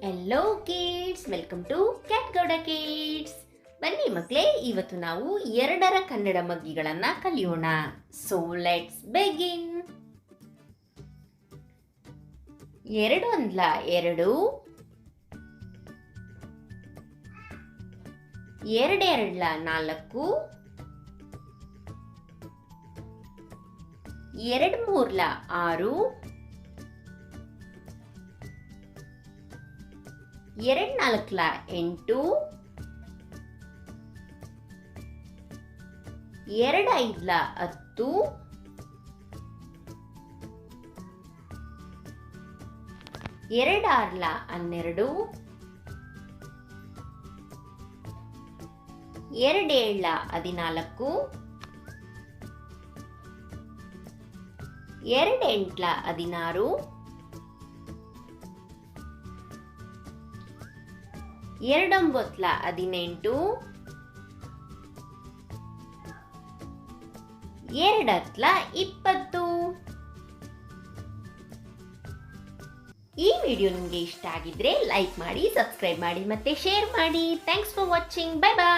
Hello kids, welcome to cat Gowda kids. ಬನ್ನಿ ಮಕ್ಕಳೇ, ಇವತ್ತು ನಾವು ಎರಡರ ಕನ್ನಡ ಮಗ್ಗಿಗಳನ್ನು ಕಲಿಯೋಣ. So let's begin. ಎರಡು ಅಂದ್ಲ ಎರಡು, ಎರಡೆರಡ್ಲ ನಾಲ್ಕು, ಎರಡು ಮೂರ್ಲ ಆರು, ಎರಡು ನಾಲ್ಕಲ ಎಂಟು, ಎರಡು ಐದ್ಲ ಹತ್ತು, ಎರಡು ಆರ್ಲ ಹನ್ನೆರಡು, ಎರಡು ಏಳ್ಲ 14, ಎರಡು ಎಂಟ್ಲ 16, ಎರಡೊಂಬತ್ಲ 18, ಎರಡತ್ಲ 20. ಈ ವಿಡಿಯೋ ನಿಮಗೆ ಇಷ್ಟ ಆಗಿದ್ರೆ ಲೈಕ್ ಮಾಡಿ, ಸಬ್ಸ್ಕ್ರೈಬ್ ಮಾಡಿ ಮತ್ತೆ ಶೇರ್ ಮಾಡಿ. Thanks for watching. Bye bye.